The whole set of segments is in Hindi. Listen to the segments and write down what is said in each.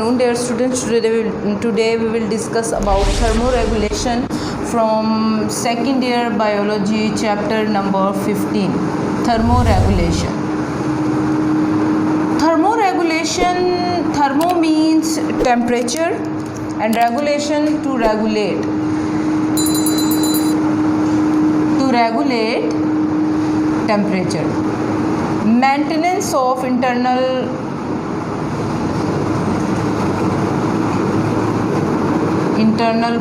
afternoon, dear students. Today we will discuss about thermoregulation from second year biology, chapter number 15. Thermoregulation. Thermo means temperature and regulation to regulate. To regulate temperature. Maintenance of internal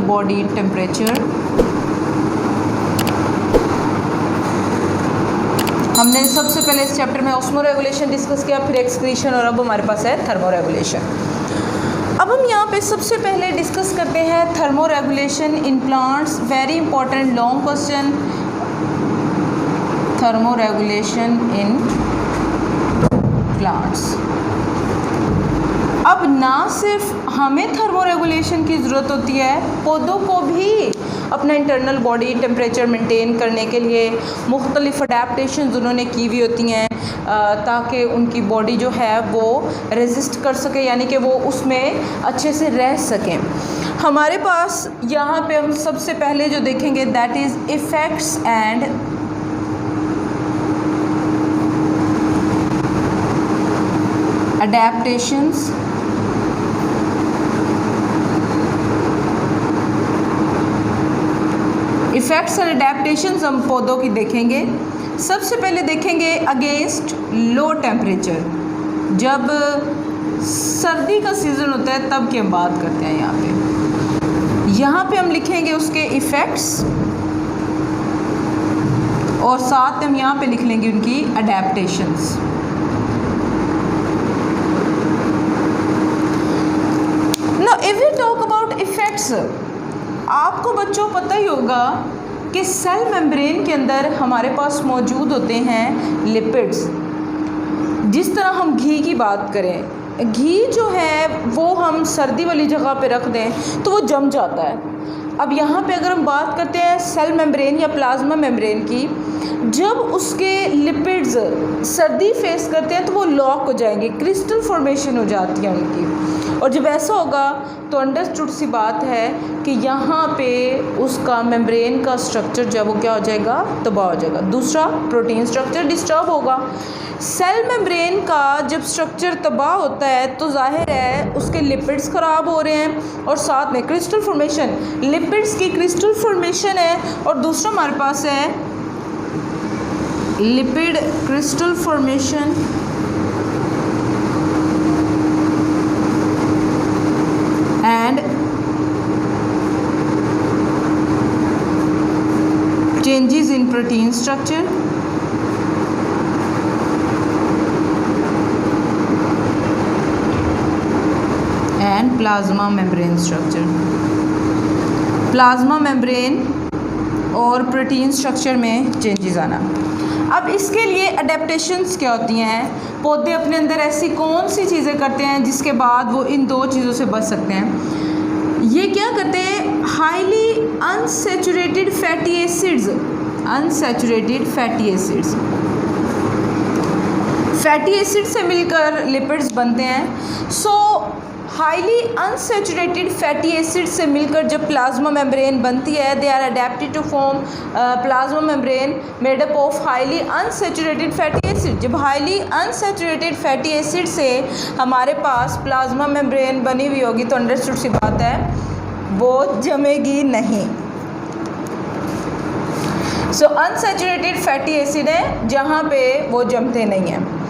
body temperature. हमने सबसे पहले इस चैप्टर में ऑस्मो रेगुलेशन डिस्कस किया, फिर एक्सक्रीशन, और अब हमारे पास है थर्मो रेगुलेशन। अब हम यहाँ पे सबसे पहले डिस्कस करते हैं thermo regulation in plants. Very important long question, thermo regulation in plants. अब ना सिर्फ हमें थर्मो रेगुलेशन की ज़रूरत होती है, पौधों को भी अपना इंटरनल बॉडी टेम्परेचर मेंटेन करने के लिए मुख्तलिफ अडेप्टेशंस उन्होंने की हुई होती हैं ताकि उनकी बॉडी जो है वो रेजिस्ट कर सके, यानी कि वो उसमें अच्छे से रह सकें। हमारे पास यहाँ पे हम सबसे पहले जो देखेंगे that is effects and adaptations effects and adaptations हम पौधों की देखेंगे। सबसे पहले देखेंगे अगेंस्ट लो टेम्परेचर। जब सर्दी का सीज़न होता है तब की हम बात करते हैं। यहाँ पे हम लिखेंगे उसके इफ़ेक्ट्स और साथ हम यहाँ पे लिख लेंगे उनकी adaptations. Now if we talk about effects, आपको बच्चों पता ही होगा कि सेल मेम्ब्रेन के अंदर हमारे पास मौजूद होते हैं लिपिड्स। जिस तरह हम घी की बात करें, घी जो है वो हम सर्दी वाली जगह पे रख दें तो वो जम जाता है। अब यहाँ पे अगर हम बात करते हैं सेल मेम्ब्रेन या प्लाज्मा मेम्ब्रेन की, जब उसके लिपिड्स सर्दी फेस करते हैं तो वो लॉक हो जाएंगे, क्रिस्टल फॉर्मेशन हो जाती है उनकी। और जब ऐसा होगा तो अंडरस्टूड सी बात है कि यहाँ पे उसका मेम्ब्रेन का स्ट्रक्चर जब वो क्या हो जाएगा, तबाह हो जाएगा। दूसरा, प्रोटीन स्ट्रक्चर डिस्टर्ब होगा। सेल मेम्ब्रेन का जब स्ट्रक्चर तबाह होता है तो जाहिर है उसके लिपिड्स ख़राब हो रहे हैं और साथ में क्रिस्टल फॉर्मेशन, लिपिड्स की क्रिस्टल फॉर्मेशन है। और दूसरा हमारे पास है lipid crystal formation and changes in protein structure and plasma membrane structure। Plasma membrane और प्रोटीन स्ट्रक्चर में चेंजेस आना। अब इसके लिए अडेप्टेशंस क्या होती हैं? पौधे अपने अंदर ऐसी कौन सी चीज़ें करते हैं जिसके बाद वो इन दो चीज़ों से बच सकते हैं? ये क्या करते हैं? Highly unsaturated fatty acids, unsaturated fatty acids, fatty acid से मिलकर लिपिड्स बनते हैं। So highly unsaturated fatty acid से मिलकर जब प्लाज्मा मेम्ब्रेन बनती है, they are adapted to form plasma membrane made up of highly unsaturated fatty acid. जब हाईली अनसैचुरेटेड फैटी एसिड से हमारे पास प्लाज्मा मेम्ब्रेन बनी हुई होगी तो अंडरस्टूड सी बात है वो जमेगी नहीं। सो अनसैचुरेटेड फैटी एसिड है जहाँ पे वो जमते नहीं हैं।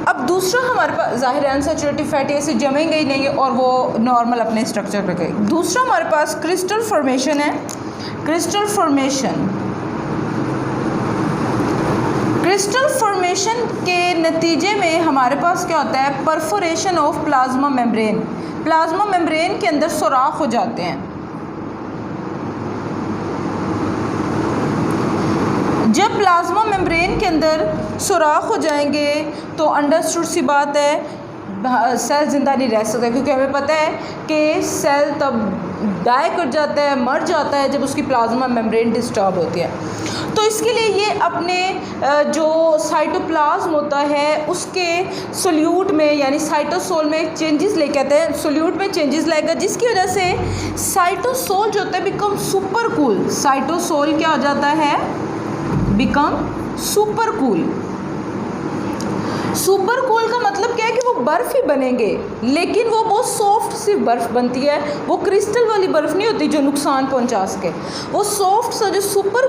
अब दूसरा हमारे पास ज़ाहिर है अनसैचुरेटेड फैटी एसिड जमेंगे ही नहीं और वो नॉर्मल अपने स्ट्रक्चर पे गए। दूसरा हमारे पास क्रिस्टल फॉर्मेशन है। क्रिस्टल फॉर्मेशन, क्रिस्टल फॉर्मेशन के नतीजे में हमारे पास क्या होता है? Perforation of plasma membrane. Plasma membrane के अंदर सुराख हो जाते हैं। जब प्लाज्मा मेम्ब्रेन के अंदर सुराख हो जाएंगे तो अंडरस्टूड सी बात है सेल ज़िंदा नहीं रह सकता, क्योंकि हमें पता है कि सेल तब डाई कर जाता है, मर जाता है जब उसकी प्लाज्मा मेम्ब्रेन डिस्टर्ब होती है। तो इसके लिए ये अपने जो साइटोप्लाज्म होता है उसके सोल्यूट में यानी साइटोसोल में चेंजेस लेके आते हैं, सोल्यूट में चेंजेस लाएगा, जिसकी वजह से साइटोसोल जो होता है बिकम सुपर कूल। साइटोसोल क्या हो जाता है? Become super cool. Super cool का मतलब क्या है कि वो बर्फ़ ही बनेंगे, लेकिन वो बहुत सॉफ्ट सी बर्फ़ बनती है, वो क्रिस्टल वाली बर्फ़ नहीं होती जो नुकसान पहुंचा सके। वो सॉफ्ट सा जो सुपर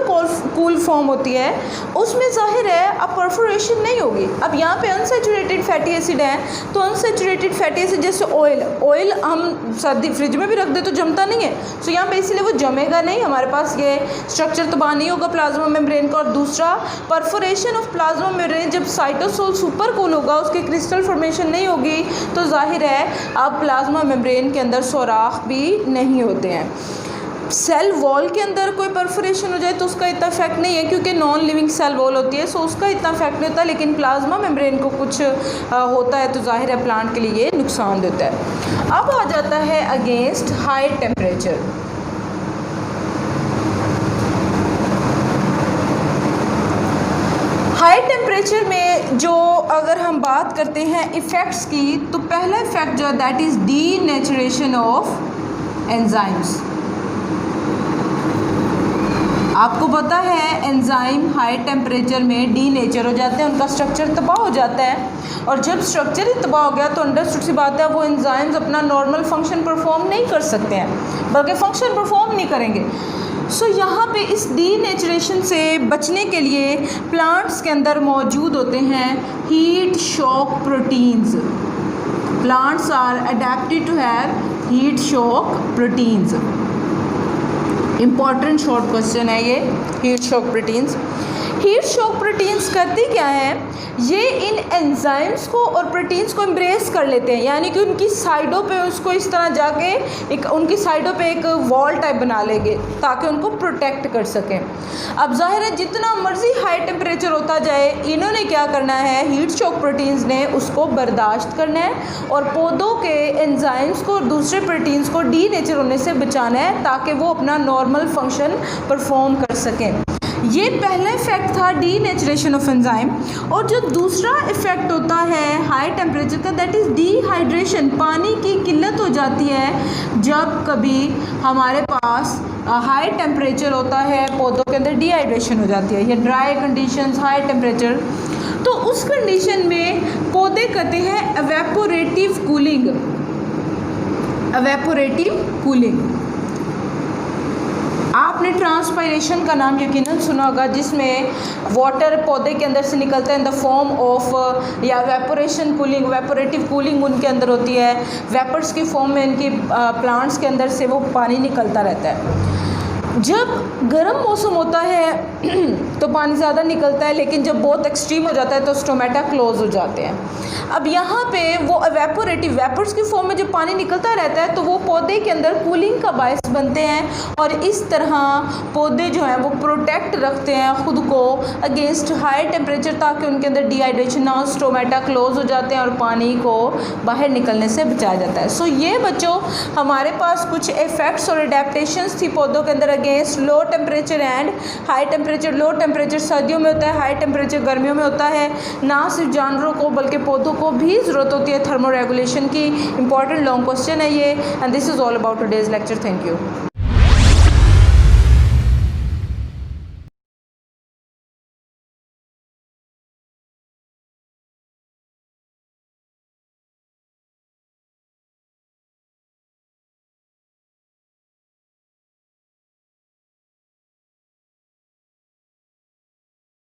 कूल फॉर्म होती है उसमें ज़ाहिर है अब परफोरेशन नहीं होगी। अब यहाँ पे अनसैचुरेटेड फैटी एसिड है, तो अनसैचुरेटेड फैटी एसिड जैसे ऑयल हम सर्दी फ्रिज में भी रख दे तो जमता नहीं है, तो यहाँ पे इसलिए वो जमेगा नहीं, हमारे पास ये स्ट्रक्चर तबाह नहीं होगा प्लाज्मा मेम्ब्रेन का। और दूसरा, परफोरेशन ऑफ प्लाज्मा मेम्ब्रेन, जब साइटोसोल सुपर कूल होगा उसकी क्रिस्टल फॉर्मेशन नहीं होगी, तो जाहिर है अब प्लाज्मा मेम्ब्रेन के अंदर सुराख भी नहीं होते हैं। सेल वॉल के अंदर कोई परफोरेशन हो जाए तो उसका इतना इफेक्ट नहीं है, क्योंकि नॉन लिविंग सेल वॉल होती है, सो उसका इतना इफेक्ट नहीं होता। लेकिन प्लाज्मा मेम्ब्रेन को कुछ होता है तो जाहिर है प्लांट के लिए ये नुकसान देता है। अब आ जाता है against high temperature. High temperature में जो अगर हम बात करते हैं इफ़ेक्ट्स की, तो पहला इफ़ेक्ट जो है that is denaturation of enzymes. आपको पता है एंजाइम हाई टेम्परेचर में डीनेचर हो जाते हैं, उनका स्ट्रक्चर तबाह हो जाता है, और जब स्ट्रक्चर ही तबाह हो गया तो अंडरस्टूड सी बात है वो एंजाइम्स अपना नॉर्मल फंक्शन परफॉर्म नहीं कर सकते हैं, बल्कि फंक्शन परफॉर्म नहीं करेंगे। सो यहाँ पे इस डीनेचुरेशन से बचने के लिए प्लांट्स के अंदर मौजूद होते हैं heat shock proteins. Plants are adapted to have heat shock proteins. Important short question है ये, heat shock proteins. Heat shock proteins करती क्या हैं? ये इन एंजाइम्स को और प्रोटीन्स को एम्ब्रेस कर लेते हैं, यानी कि उनकी साइडों पे उसको इस तरह जाके एक उनकी साइडों पे एक वॉल टाइप बना लेंगे ताकि उनको प्रोटेक्ट कर सकें। अब जाहिर है जितना मर्जी हाई टेम्परेचर होता जाए, इन्होंने क्या करना है, हीट शॉक प्रोटीन्स ने उसको बर्दाश्त करना है और पौधों के एंजाइम्स को और दूसरे प्रोटीन्स को डीनेचर होने से बचाना है ताकि वो अपना नॉर्मल फंक्शन परफॉर्म कर सकें। ये पहला इफेक्ट था डीनेचुरेशन ऑफ एंजाइम। और जो दूसरा इफेक्ट होता है हाई टेम्परेचर का दैट इज़ डिहाइड्रेशन। पानी की किल्लत हो जाती है जब कभी हमारे पास हाई टेम्परेचर होता है, पौधों के अंदर डिहाइड्रेशन हो जाती है, ये ड्राई कंडीशंस हाई टेम्परेचर। तो उस कंडीशन में पौधे करते हैं एवेपोरेटिव कूलिंग। एवेपोरेटिव कूलिंग, आपने ट्रांसपायरेशन का नाम यकीनन सुना होगा, जिसमें वाटर पौधे के अंदर से निकलता है इन द फॉर्म ऑफ या वेपोरेशन कूलिंग। वेपोरेटिव कूलिंग उनके अंदर होती है, वेपर्स की फॉर्म में इनकी प्लांट्स के अंदर से वो पानी निकलता रहता है। जब गर्म मौसम होता है तो पानी ज़्यादा निकलता है, लेकिन जब बहुत एक्सट्रीम हो जाता है तो स्टोमेटा क्लोज हो जाते हैं। अब यहाँ पे वो एवेपोरेटिव वेपर्स की फॉर्म में जब पानी निकलता रहता है तो वो पौधे के अंदर कूलिंग का बायस बनते हैं और इस तरह पौधे जो हैं वो प्रोटेक्ट रखते हैं ख़ुद को अगेंस्ट हाई टेम्परेचर, ताकि उनके अंदर डिहाइड्रेशन ना हो, स्टोमेटा क्लोज हो जाते हैं और पानी को बाहर निकलने से बचाया जाता है। सो ये बच्चों हमारे पास कुछ इफ़ेक्ट्स और अडेप्टेशंस थी पौधों के अंदर against low temperature and high temperature. Low temperature सर्दियों में होता है, हाई टेम्परेचर गर्मियों में होता है। ना सिर्फ जानवरों को बल्कि पौधों को भी ज़रूरत होती है थर्मो रेगुलेशन की। इंपॉर्टेंट लॉन्ग क्वेश्चन है ये, and this is all about today's lecture. Thank you.